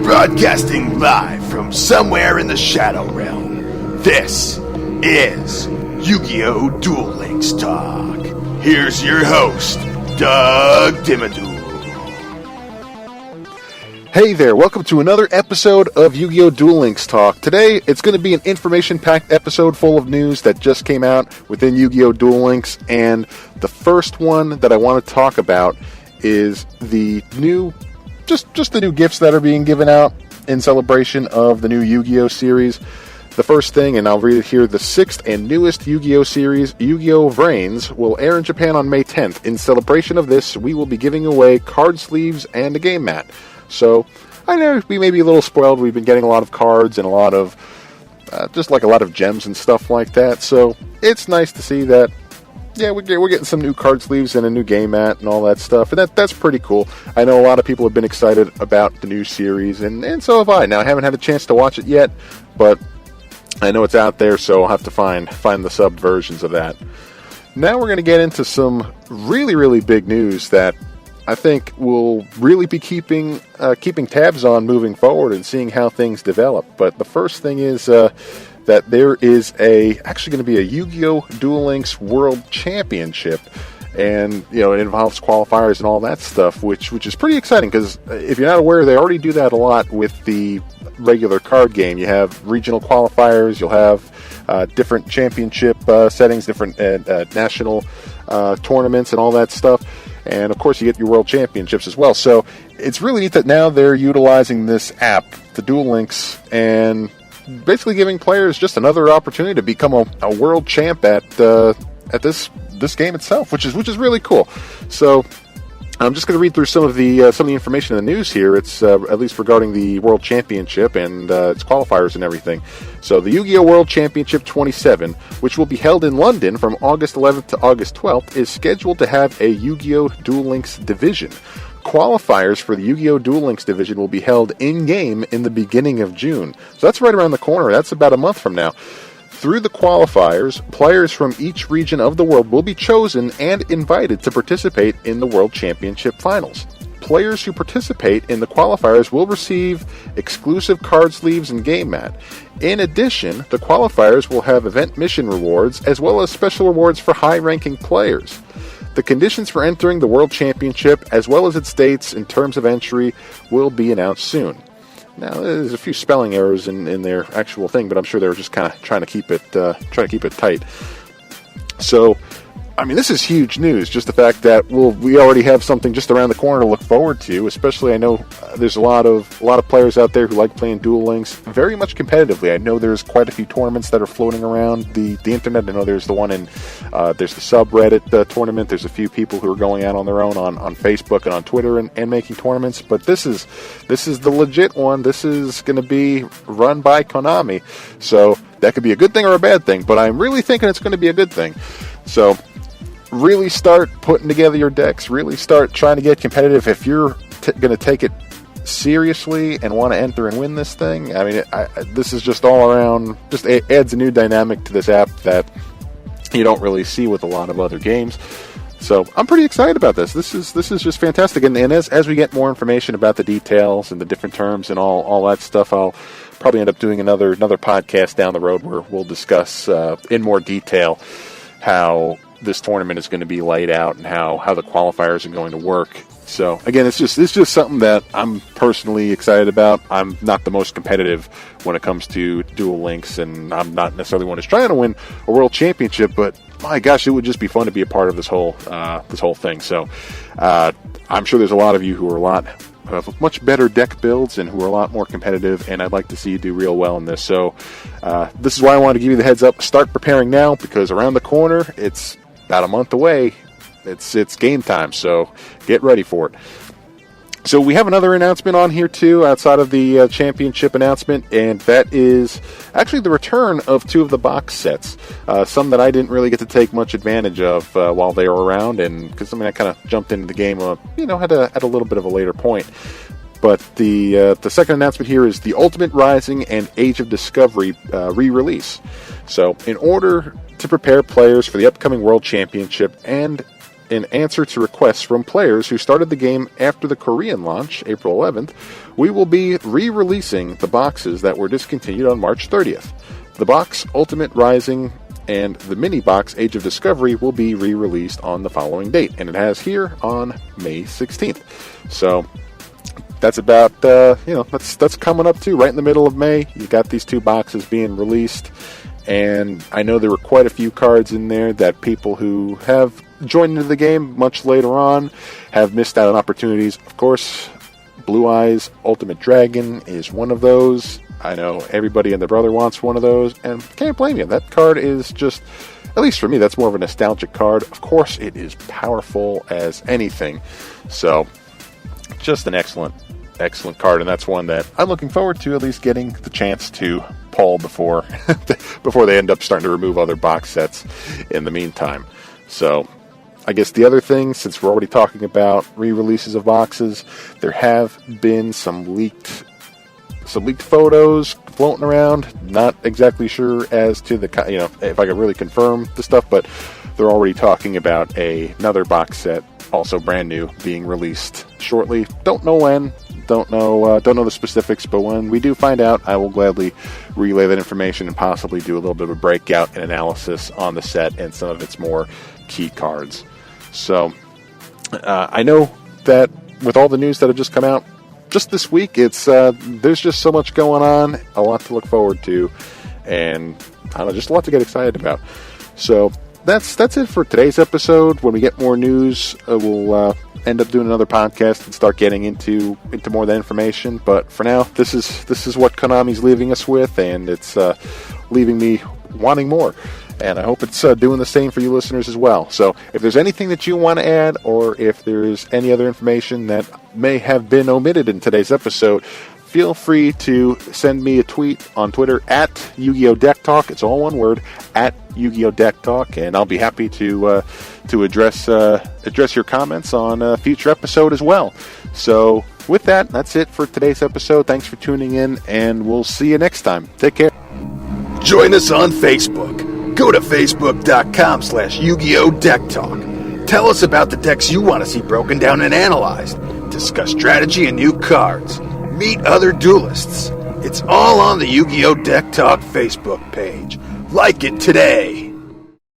Broadcasting live from somewhere in the Shadow Realm, this is YuGiOh Duel Links Talk. Here's your host, Doug Dimmadoo. Hey there, welcome to another episode of YuGiOh Duel Links Talk. Today, it's going to be an information-packed episode full of news that just came out within YuGiOh Duel Links, and the first one that I want to talk about is the new, just the new gifts that are being given out in celebration of the new Yu-Gi-Oh series. The first thing, and I'll read it here, the sixth and newest Yu-Gi-Oh series, Yu-Gi-Oh! Vrains, will air in Japan on May 10th. In celebration of this, we will be giving away card sleeves and a game mat. So, I know we may be a little spoiled. We've been getting a lot of cards and a lot of, just like a lot of gems and stuff like that. So, it's nice to see that, yeah, we're getting some new card sleeves and a new game mat and all that stuff. And that's pretty cool. I know a lot of people have been excited about the new series, and so have I. Now, I haven't had a chance to watch it yet, but I know it's out there, so I'll have to find the subbed versions of that. Now we're going to get into some really, really big news that I think we'll really be keeping tabs on moving forward and seeing how things develop. But the first thing is that there is actually going to be a Yu-Gi-Oh! Duel Links World Championship, and it involves qualifiers and all that stuff, which is pretty exciting because if you're not aware, they already do that a lot with the regular card game. You have regional qualifiers, you'll have different championship settings, different national tournaments and all that stuff. And, of course, you get your World Championships as well. So it's really neat that now they're utilizing this app, the Duel Links, and basically giving players just another opportunity to become a world champ at this game itself, which is really cool. So I'm just going to read through some of the information in the news here. It's at least regarding the World Championship and its qualifiers and everything. So the Yu-Gi-Oh! World Championship 27, which will be held in London from August 11th to August 12th, is scheduled to have a Yu-Gi-Oh! Duel Links division. Qualifiers for the Yu-Gi-Oh! Duel Links division will be held in-game in the beginning of June. So that's right around the corner. That's about a month from now. Through the qualifiers, players from each region of the world will be chosen and invited to participate in the World Championship Finals. Players who participate in the qualifiers will receive exclusive card sleeves and game mat. In addition, the qualifiers will have event mission rewards as well as special rewards for high-ranking players. The conditions for entering the World Championship, as well as its dates and terms of entry, will be announced soon. Now, there's a few spelling errors in their actual thing, but I'm sure they were just kind of trying to keep it tight. So, I mean, this is huge news. Just the fact that we already have something just around the corner to look forward to. Especially, I know there's a lot of players out there who like playing Duel Links very much competitively. I know there's quite a few tournaments that are floating around the internet. I know there's the one there's the subreddit tournament. There's a few people who are going out on their own on Facebook and on Twitter and making tournaments. But this is the legit one. This is going to be run by Konami. So that could be a good thing or a bad thing. But I'm really thinking it's going to be a good thing. So really start putting together your decks, really start trying to get competitive. If you're going to take it seriously and want to enter and win this thing, I mean, this is just all around, just adds a new dynamic to this app that you don't really see with a lot of other games. So I'm pretty excited about this. This is just fantastic. And as we get more information about the details and the different terms and all that stuff, I'll probably end up doing another podcast down the road where we'll discuss in more detail how this tournament is going to be laid out and how the qualifiers are going to work. So again, it's just something that I'm personally excited about. I'm not the most competitive when it comes to Duel Links, and I'm not necessarily one who's trying to win a world championship, but my gosh, it would just be fun to be a part of this whole thing. So I'm sure there's a lot of you who are have much better deck builds and who are a lot more competitive, and I'd like to see you do real well in this. So this is why I wanted to give you the heads up. Start preparing now, because around the corner, it's about a month away. It's game time, so get ready for it. So we have another announcement on here too, outside of the championship announcement, and that is actually the return of two of the box sets. Some that I didn't really get to take much advantage of while they were around, and because I kind of jumped into the game, at a little bit of a later point. But the second announcement here is the Ultimate Rising and Age of Discovery re-release. So in order to prepare players for the upcoming World Championship and in answer to requests from players who started the game after the Korean launch, April 11th, we will be re-releasing the boxes that were discontinued on March 30th. The box Ultimate Rising and the mini box Age of Discovery will be re-released on the following date, and it has here on May 16th. So that's about, that's coming up too, right in the middle of May. You got these two boxes being released, and I know there were quite a few cards in there that people who have joined into the game much later on have missed out on opportunities. Of course, Blue Eyes Ultimate Dragon is one of those. I know everybody and their brother wants one of those, and can't blame you. That card is just, at least for me, that's more of a nostalgic card. Of course, it is powerful as anything. So, just an excellent card, and that's one that I'm looking forward to at least getting the chance to pull before they end up starting to remove other box sets in the meantime. So, I guess the other thing, since we're already talking about re-releases of boxes, there have been some leaked photos floating around. Not exactly sure as to if I could really confirm the stuff, but they're already talking about another box set, also brand new, being released shortly. Don't know when, don't know the specifics, but when we do find out, I will gladly relay that information and possibly do a little bit of a breakout and analysis on the set and some of its more key cards. So I know that with all the news that have just come out just this week, it's there's just so much going on, a lot to look forward to, and I don't know, just a lot to get excited about. So that's it for today's episode. When we get more news, we'll end up doing another podcast and start getting into more of that information. But for now, this is what Konami's leaving us with, and it's leaving me wanting more. And I hope it's doing the same for you listeners as well. So if there's anything that you want to add, or if there's any other information that may have been omitted in today's episode, feel free to send me a tweet on Twitter at YuGiOh Deck Talk. It's all one word, at YuGiOh Deck Talk, and I'll be happy to address your comments on a future episode as well. So with that, that's it for today's episode. Thanks for tuning in, and we'll see you next time. Take care. Join us on Facebook. Go to facebook.com/YuGiOh Deck Talk. Tell us about the decks you want to see broken down and analyzed. Discuss strategy and new cards. Meet other duelists. It's all on the YuGiOh Deck Talk Facebook page. Like it today.